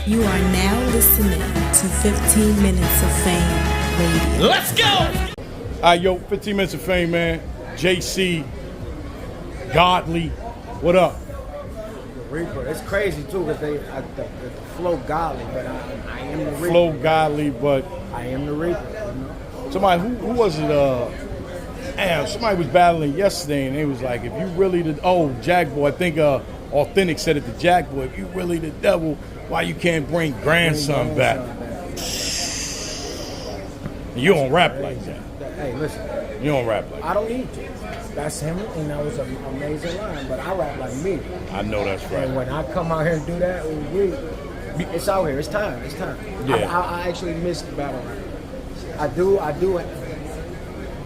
You are now listening to 15 Minutes of Fame Radio. Let's go! All right, yo, 15 Minutes of Fame, man. JC, Godly, what up? Reaper. It's crazy too because the flow godly, but I am the Reaper. Flow Godly, but I am the Reaper. You know? somebody who was it? Somebody was battling yesterday, and they was like, "If you really Jack Boy, I think Authentic said it to Jack Boy. If you really the devil, why you can't bring grandson back?" You don't rap like that. Hey, listen. You don't rap like that. I don't need to. That's him, and that was an amazing line. But I rap like me. I know that's right. And when I come out here and do that, it's out here. It's time. It's time. Yeah. I actually miss the battle rap. I do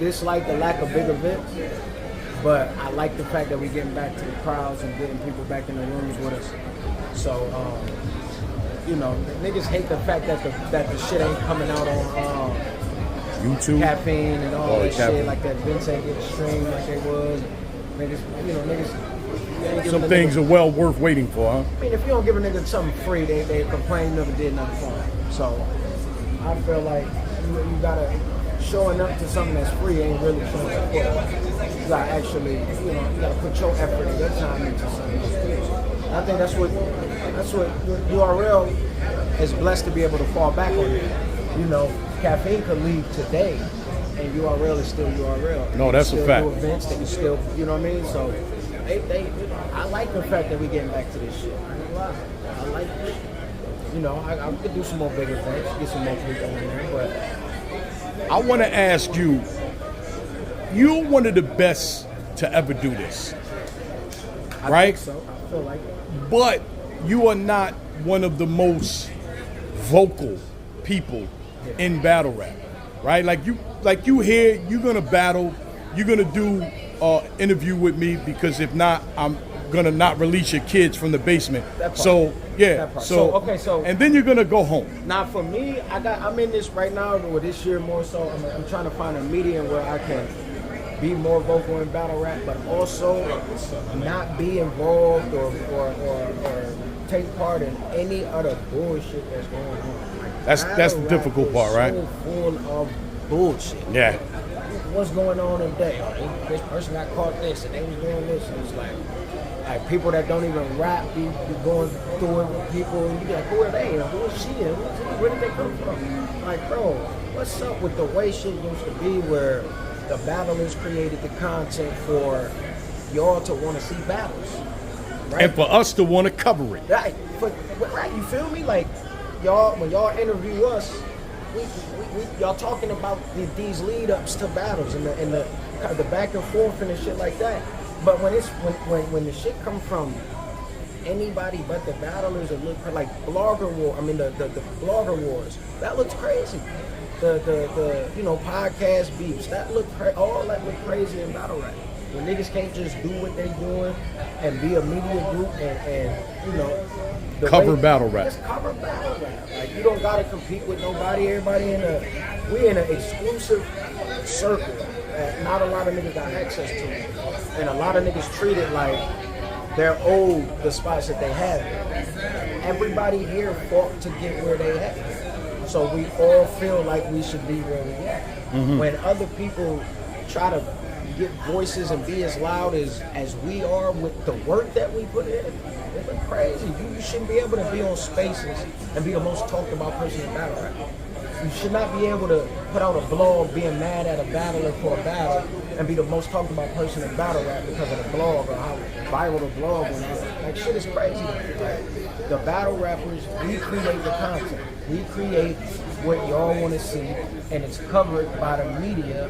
dislike the lack of big events, but I like the fact that we're getting back to the crowds and getting people back in the rooms with us. So, niggas hate the fact that the shit ain't coming out on YouTube, caffeine and all that shit, like that Vince ain't get streamed like they was. Niggas. Some things are well worth waiting for, huh? I mean, if you don't give a nigga something free, they complain you never did nothing for them. So, I feel like you gotta showing up to something that's free ain't really showing support. You gotta actually, you gotta put your effort and your time into something that's free. I think that's what URL is blessed to be able to fall back on it. Caffeine could leave today, and URL is still URL. No, that's a fact. Do events, they can still, you know what I mean? So, I like the fact that we getting back to this shit. I ain't gonna lie. I like it. I could do some more big events, get some more people in there, but I want to ask you, you're one of the best to ever do this, right? I think so. I feel like it. But you are not one of the most vocal people in battle rap, right? Like you here, you're gonna battle, you're gonna do interview with me, because if not, I'm gonna not release your kids from the basement. So yeah, so and then you're gonna go home. Now for me, I'm in this right now with this year more so. I'm trying to find a medium where I can be more vocal in battle rap, but also not be involved or take part in any other bullshit that's going on. That's the difficult part, right? So full of bullshit. Yeah. What's going on today? This person got caught this, and they was doing this, and it's like people that don't even rap be going through it with people, and you be like, who are they? Who is she? Where did they come from? Like, bro, what's up with the way shit used to be, where the battlers created the content for y'all to want to see battles, right? And for us to want to cover it. Right, you feel me? Like, when y'all interview us, y'all talking about these lead ups to battles and the back and forth and shit like that. But when the shit come from anybody but the battlers, it look like blogger war. I mean the blogger wars. That looks crazy. The podcast beefs. All that look crazy in battle rap. When niggas can't just do what they doing and be a media group and cover battle rap. Just cover battle rap. Like, you don't gotta compete with nobody. Everybody we in an exclusive circle that not a lot of niggas got access to, and a lot of niggas treat it like they're owed the spots that they have. Everybody here fought to get where they at, so we all feel like we should be where we at. Mm-hmm. When other people try to get voices and be as loud as we are with the work that we put in, it look crazy. You shouldn't be able to be on spaces and be the most talked about person in battle rap. You should not be able to put out a blog being mad at a battler for a battle and be the most talked about person in battle rap because of the blog or how viral the blog went out. Like, shit is crazy. Like, the battle rappers, we create the content. We create what y'all want to see, and it's covered by the media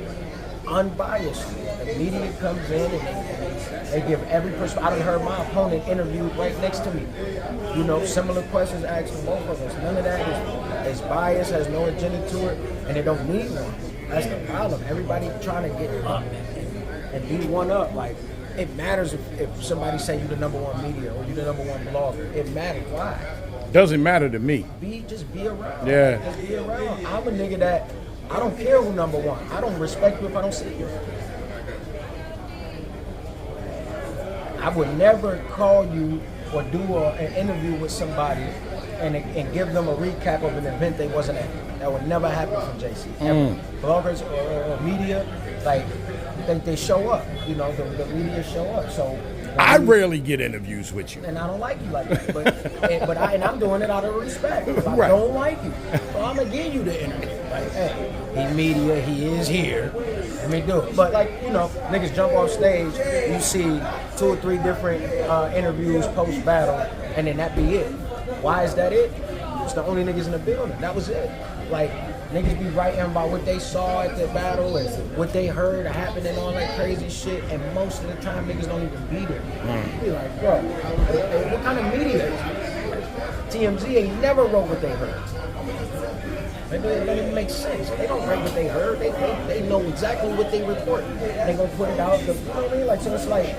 unbiasedly. The media comes in and they give every person. I done heard my opponent interviewed right next to me. Similar questions asked from both of us. None of that is biased, has no agenda to it, and they don't need one. That's the problem. Everybody trying to get up and be one up. Like, it matters if somebody say you the number one media or you the number one blogger. It matters. Why? Doesn't matter to me. Just be around. Yeah. Just be around. I'm a nigga that I don't care who number one. I don't respect you if I don't see you. I would never call you or do an interview with somebody and give them a recap of an event they wasn't at. That would never happen from JC. Bloggers or media, like they show up. You know, the media show up. So I rarely get interviews with you, and I don't like you like that. But I'm doing it out of respect. I Right. don't like you, so I'm gonna give you the interview. Like, hey, he media, he is here. Let me do it. But like, you know, niggas jump off stage, you see 2 or 3 different interviews post battle, and then that be it. Why is that it? It's the only niggas in the building. That was it. Like, niggas be writing about what they saw at the battle and what they heard happened and all that crazy shit, and most of the time niggas don't even be there. Be like, bro, what kind of media is this? TMZ ain't never wrote what they heard. It doesn't even make sense. They don't write what they heard. They know exactly what they report. They gonna put it out. You know what I mean? Like, so it's like,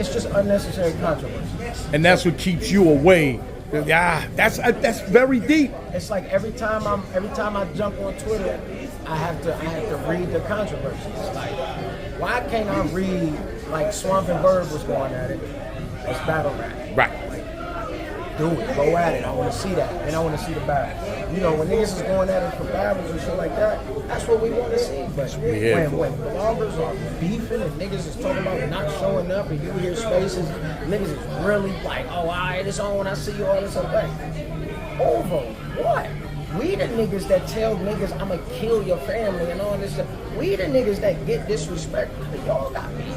it's just unnecessary controversy. and that's what keeps you away. Yeah, that's very deep. It's like every time I jump on Twitter, I have to read the controversy. It's like, why can't I read like Swamp and Bird was going at it? It's battle rap. Right. Do it. Go at it. I want to see that. And I want to see the battle. You know, when niggas is going at it for battles and shit like that, that's what we want to see. But when bloggers are beefing and niggas is talking about not showing up and you hear spaces, niggas is really like, oh, all right, it's on when I see you all this other thing. Over what? We the niggas that tell niggas I'ma kill your family and all this stuff. We the niggas that get disrespected. Y'all got beef.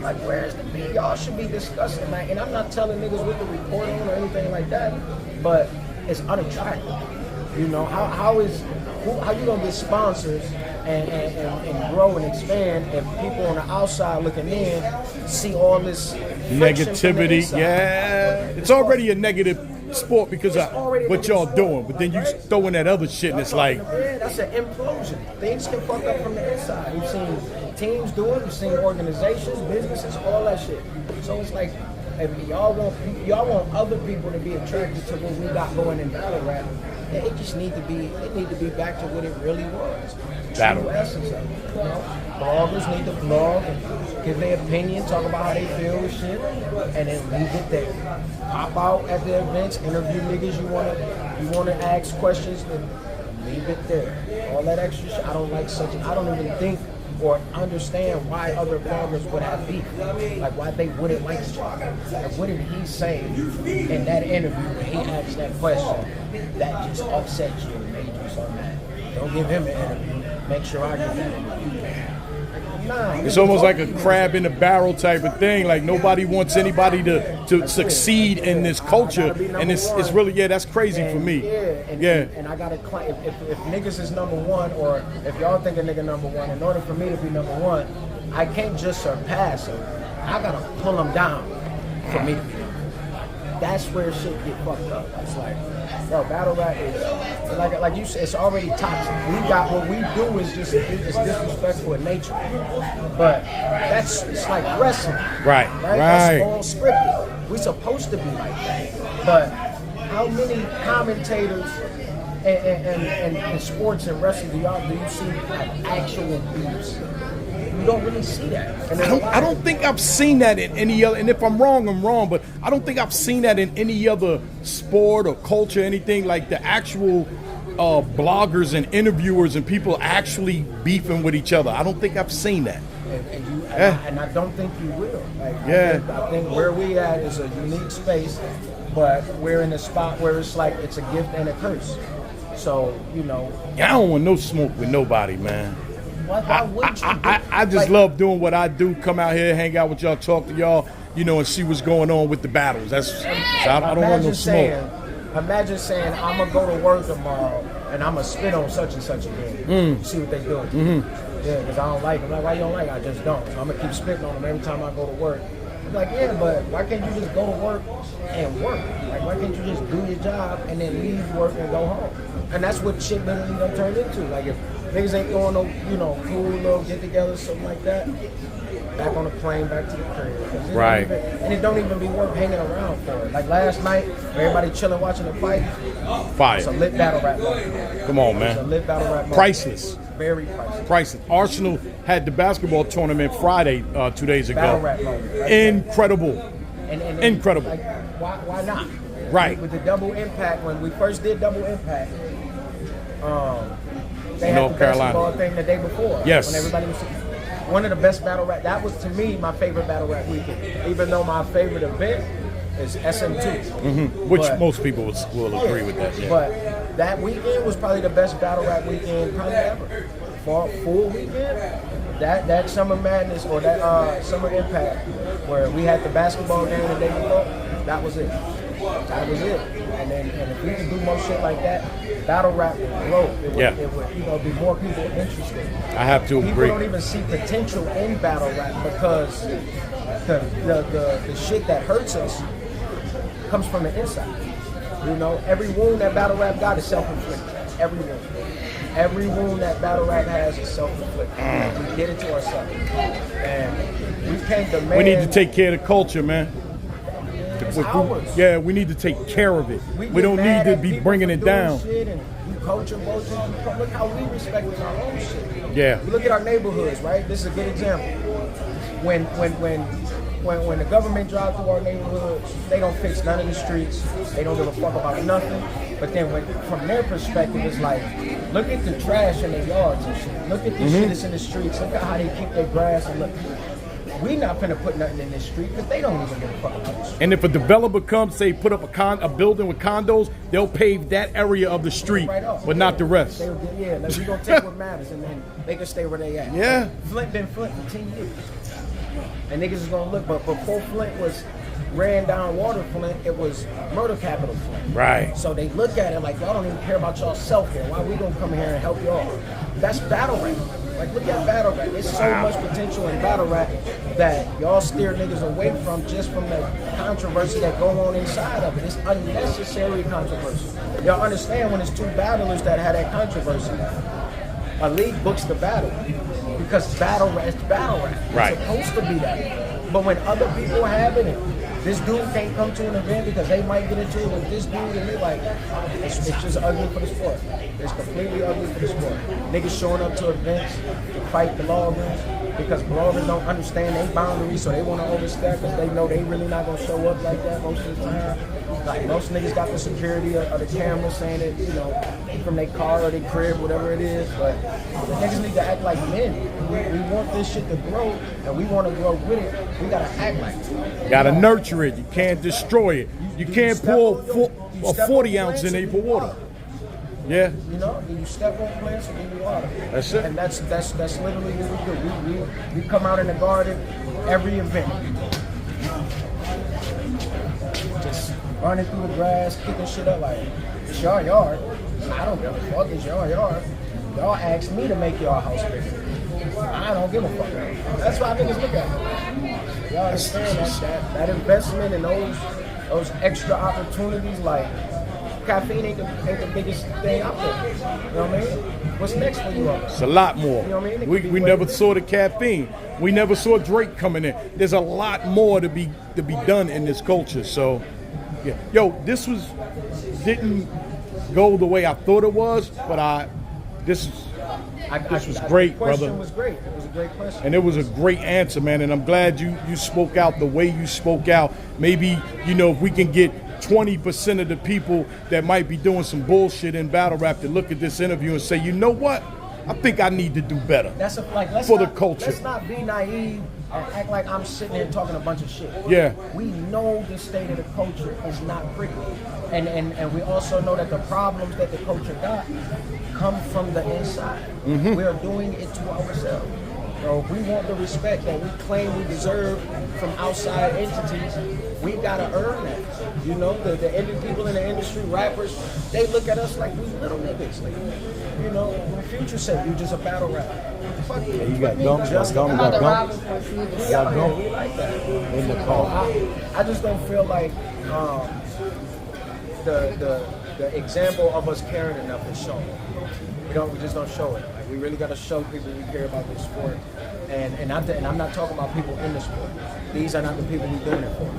Like, where's the beat? Y'all should be discussing that. And I'm not telling niggas what to report on or anything like that, but it's unattractive. You know, how you gonna get sponsors and grow and expand if people on the outside looking in see all this Negativity, yeah. It's already a negative sport because of what y'all doing, but then you throwing that other shit and it's like, yeah, that's an implosion. Things can fuck up from the inside. We've seen teams do it, we've seen organizations, businesses, all that shit. So it's like, if y'all want other people to be attracted to what we got going in battle rap, it just need to be back to what it really was. Battle True essence of it. You know? Bloggers need to blog and give their opinion, talk about how they feel and shit, and then leave it there. Pop out at the events, interview niggas you wanna ask questions, then leave it there. All that extra shit, I don't even think or understand why other bloggers would have beef. Like, why they wouldn't like each other. Like, what did he say in that interview when he asked that question that just upset you and made you so mad? Don't give him an interview. Make sure I get that interview. Nah, it's almost like a crab in the barrel type of thing. Like, nobody wants anybody to succeed in this culture, and it's really, that's crazy for me. And I gotta claim, if niggas is number one, or if y'all think a nigga number one, in order for me to be number one, I can't just surpass him. I gotta pull him down for me to be number one. That's where shit get fucked up. It's like, yo, battle rap is like you said, it's already toxic. What we do is it's disrespectful in nature. But it's like wrestling. Right. That's all scripted. We supposed to be like that. But how many commentators and sports and wrestling do you see like actual beefs? You don't really see that. And I don't think I've seen that in any other, and if I'm wrong, but I don't think I've seen that in any other sport or culture, anything like the actual bloggers and interviewers and people actually beefing with each other. I don't think I've seen that. And I don't think you will. I think where we at is a unique space, but we're in a spot where it's like it's a gift and a curse. So, you know. I don't want no smoke with nobody, man. Why would you? I just love doing what I do. Come out here, hang out with y'all, talk to y'all, and see what's going on with the battles. I don't want no smoke. Imagine saying, I'm going to go to work tomorrow and I'm going to spit on such and such again. See what they doing. Mm-hmm. Yeah, because I don't like them. Like, why you don't like it? I just don't. So I'm going to keep spitting on them every time I go to work. I'm like, yeah, but why can't you just go to work and work? Like, why can't you just do your job and then leave work and go home? And that's what shit literally done turned into. Like, if niggas ain't going no, cool little get-together, something like that, back on the plane, back to the crib. Right. And it don't even be worth hanging around for it. Like last night, everybody chilling watching the fight. Fire. It's a lit battle rap moment. Come on, man. It's a lit battle rap moment. Priceless. Very priceless. Priceless. Arsenal had the basketball tournament Friday, 2 days ago. Battle rap moment. Right? Incredible. And Incredible. Like, why not? Right. With the double impact, when we first did double impact, they had North the Carolina basketball thing the day before. Yes. When everybody was one of the best battle rap. That was to me my favorite battle rap weekend. Even though my favorite event is SM2, Which but- most people will agree with that. Yeah. But that weekend was probably the best battle rap weekend probably ever. For a full weekend, that Summer Madness or that Summer Impact, where we had the basketball game the day before, that was it. That was it. And if we could do more shit like that, battle rap would grow. It would be more people interested. I have to People agree. don't even see potential in battle rap because the shit that hurts us comes from the inside. You know, every wound that battle rap got is self-inflicted. Every wound. Every wound that battle rap has is self-inflicted. We did it to ourselves. And we can't demand... We need to take care of the culture, man. It's ours. Yeah, we need to take care of it. We get don't need mad to at be people bringing for it doing down. Shit and we culture vultures. Look how we respect our own shit. Yeah. We look at our neighborhoods, right? This is a good example. When the government drives through our neighborhoods, they don't fix none of the streets. They don't give a fuck about nothing. But then from their perspective, it's like, look at the trash in their yards and shit. Look at the shit that's in the streets. Look at how they keep their grass and look. We not finna put nothing in this street because they don't even give a fuck about the street. And if a developer comes, say, put up a building with condos, they'll pave that area of the street, Right off. but not the rest. Like we gonna take what matters and then they can stay where they at. Yeah. Flint been Flint for 10 years. And niggas is gonna look, but before Flint was ran down water Flint, it was murder capital Flint. Right. So they look at it like, y'all don't even care about y'all self here. Why we gonna come here and help y'all? That's battle rap. Like, look at battle rap. There's so much potential in battle rap that y'all steer niggas away from just from the controversy that go on inside of it. It's unnecessary controversy. Y'all understand when it's two battlers that had that controversy, a league books the battle because battle rap is battle rap. Right. It's supposed to be that. But when other people have it, and this dude can't come to an event because they might get into it with this dude, and they're like, it's just ugly for the sport. It's completely ugly for the sport. Niggas showing up to events to fight the bloggers because bloggers don't understand their boundaries, so they want to overstep because they know they really not gonna show up like that most of the time. Like most niggas got the security of the camera saying it, you know, from their car or their crib, whatever it is. But niggas need to act like men. We want this shit to grow, and we want to grow with it. We gotta act like it. Gotta nurture it. You can't destroy it. You can't pour a 40 ounce in there for water. Yeah. You know, you step on plants and give you water. That's it. And that's literally what we do. We come out in the garden every event. Just running through the grass, kicking shit up like, it's your yard. I don't give a fuck, it's your yard. Y'all asked me to make y'all house bigger. I don't give a fuck. That's why niggas look at it. Y'all understand that investment in those extra opportunities, like caffeine ain't the biggest thing out there. You know what I mean? What's next for you all? It's a lot more. You know what I mean? We never saw the caffeine. We never saw Drake coming in. There's a lot more to be done in this culture. So, yeah. Yo, this didn't go the way I thought it was, but this was great, brother. The question was great. It was a great question. And it was a great answer, man. And I'm glad you spoke out the way you spoke out. Maybe, if we can get 20% of the people that might be doing some bullshit in battle rap to look at this interview and say, you know what? I think I need to do better for the culture. Let's not be naive and act like I'm sitting here talking a bunch of shit. Yeah. We know the state of the culture is not pretty. And we also know that the problems that the culture got come from the inside. Mm-hmm. We are doing it to ourselves. So if we want the respect that we claim we deserve from outside entities, we gotta earn that. The indie people in the industry, rappers, they look at us like we little niggas. Like, when Future said you just a battle rapper. Fuck you. You got gum, We like that. in the car. I just don't feel like the example of us caring enough is shown. We just don't show it. Like, we really got to show people we care about this sport. And I'm not talking about people in the sport. These are not the people we're doing it for.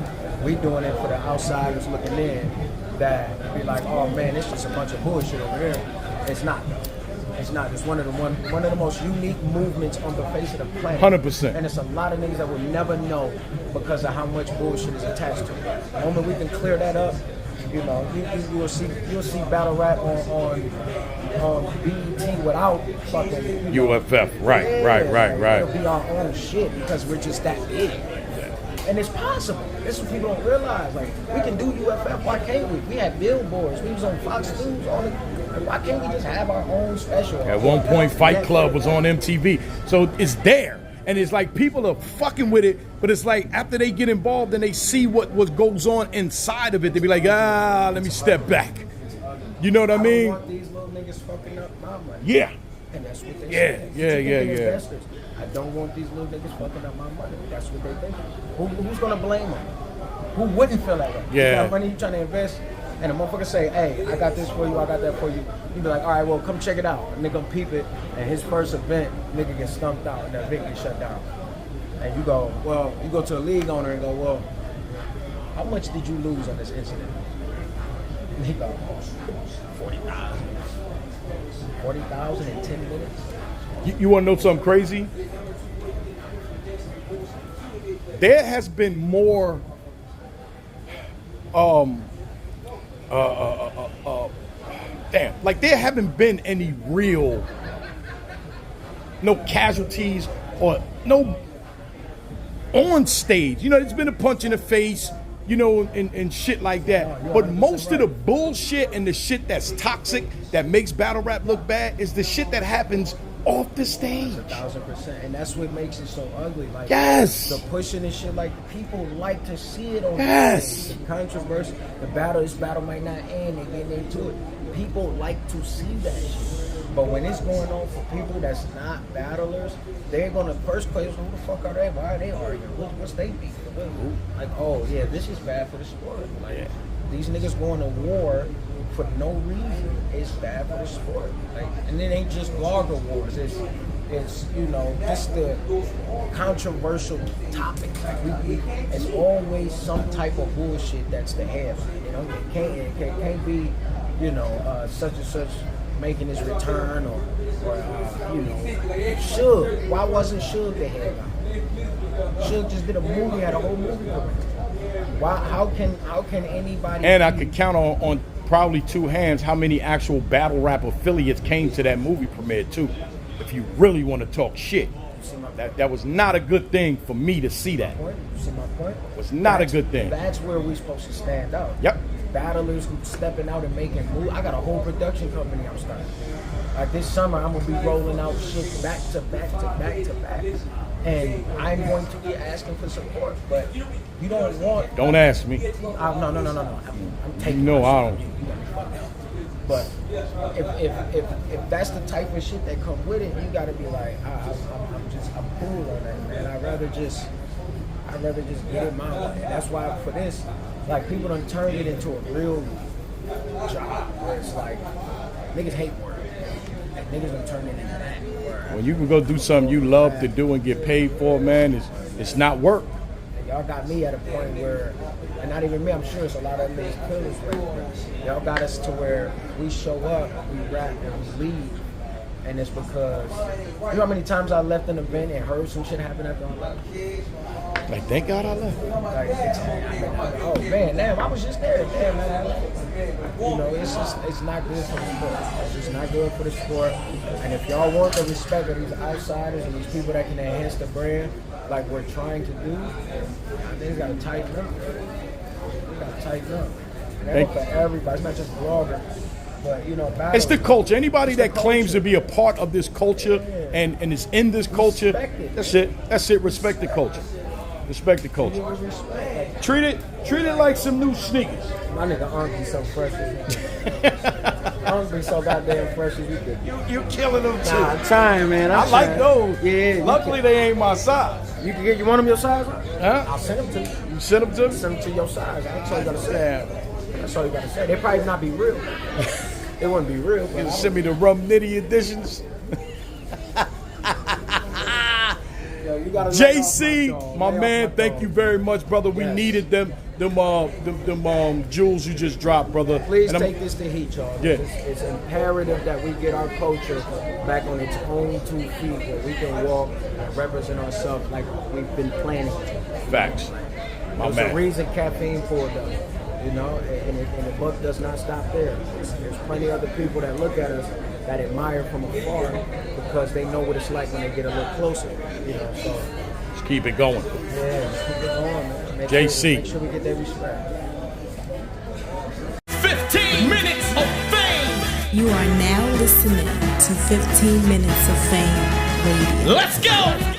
We're doing it for the outsiders looking in that be like, oh man, it's just a bunch of bullshit over here. It's not though. It's not. It's one of the most unique movements on the face of the planet. 100%. And it's a lot of niggas that will never know because of how much bullshit is attached to it. The moment we can clear that up, you know, you'll see battle rap on BET without fucking UFF. Right. It'll be our own shit because we're just that big. And it's possible. That's what people don't realize. Like, we can do UFF. Why can't we? We had billboards. We was on Fox News. Why can't we just have our own special? At one point, Fight Club was on MTV. So it's there. And it's like people are fucking with it, but it's like after they get involved and they see what goes on inside of it, they be like, let me step back. You know what I mean? I don't want these little niggas fucking up my money. Yeah. And that's what they Yeah. investors. I don't want these little niggas fucking up my money. That's what they think. Who's gonna blame them? Who wouldn't feel that way? Yeah. You got money you trying to invest, and a motherfucker say, hey, I got this for you, I got that for you. You be like, all right, well, come check it out. And nigga peep it, and his first event, nigga gets stumped out, and that event gets shut down. And you go, well, you go to a league owner and go, well, how much did you lose on this incident? And he go, 40,000. 40,000 in 10 minutes? You want to know something crazy? There has been more like there haven't been any real no casualties or no on stage. You know, it's been a punch in the face, you know, and shit like that. But most of the bullshit and the shit that's toxic that makes battle rap look bad is the shit that happens off the stage. 1,000%, and that's what makes it so ugly. Like, yes, the pushing and shit. Like, people like to see it on yes. The controversy, this battle might not end. They getting into it. People like to see that shit. But when it's going on for people that's not battlers, they're gonna first question, who the fuck are they? Why are they arguing? What's they beef? Like, oh yeah, this is bad for the sport. Like, these niggas going to war for no reason. It's bad for the sport. Like, and it ain't just blogger wars. It's you know, just the controversial topic. Like, it's always some type of bullshit that's the headline. You know, it can't be, you know, such and such making his return or you know, Suge. Why wasn't Suge the headline? Suge just did a movie, had a whole movie. Why? How can anybody? And I could count on probably two hands how many actual battle rap affiliates came to that movie premiere too. If you really want to talk shit, that was not a good thing for me to see that. You see my point? It was not a good thing. That's where we're supposed to stand out. Yep. Battlers who stepping out and making moves. I got a whole production company I'm starting. Like, this summer, I'm gonna be rolling out shit back to back to back to back. And I'm going to be asking for support, but you don't want. Don't ask me. No. I'm taking. No, I don't. But if that's the type of shit that come with it, you gotta be like, I'm cool on that, man. I'd rather just get it my way. And that's why for this, like, people done turned it into a real job where it's like niggas hate work. Like, niggas done turned it into that. When you can go do something you love to do and get paid for, man, it's not work. And y'all got me at a point where, and not even me, I'm sure it's a lot of niggas killers right now. Y'all got us to where we show up, we rap, and we leave. And it's because, you know how many times I left an event and heard some shit happen after I left? Like, thank God I left. Like, oh man, damn, I was just there. Damn, man. You know, it's not good for the sport. It's just not good for the sport. And if y'all want the respect of these outsiders and these people that can enhance the brand, like we're trying to do, they gotta tighten up. We gotta tighten up. And that's for everybody. It's not just bloggers. But, you know, it's the culture. Anybody that claims to be a part of this culture and is in this culture, that's it. That's it. Respect the culture. Respect the culture. Treat it like some new sneakers. My nigga Unc be so fresh as Unc be so goddamn fresh as you do. You killing them too. Nah, I'm trying, man. I like those. Yeah. Luckily they ain't my size. You want them your size? Huh? I'll send them to you. You send them to me? Send them to your size. That's all you gotta say. That's all you gotta say. They probably not be real. It wouldn't be real. You send me the Rum Nitty editions. Yo, you gotta JC, my man, thank you very much, brother. We needed them. them jewels you just dropped, brother. Please And take this to heat, y'all. Yeah. It's imperative that we get our culture back on its own 2 feet, where we can walk and represent ourselves like we've been planning to. Facts. My There's man. a reason caffeine pulled up, you know, and the buck does not stop there. There's plenty of other people that look at us that admire from afar because they know what it's like when they get a little closer, you know. So Let's keep it going. yeah, just keep it going, man. JC. Make sure we get that respect. 15 minutes of fame. You are now listening to 15 Minutes of Fame Radio. Let's go.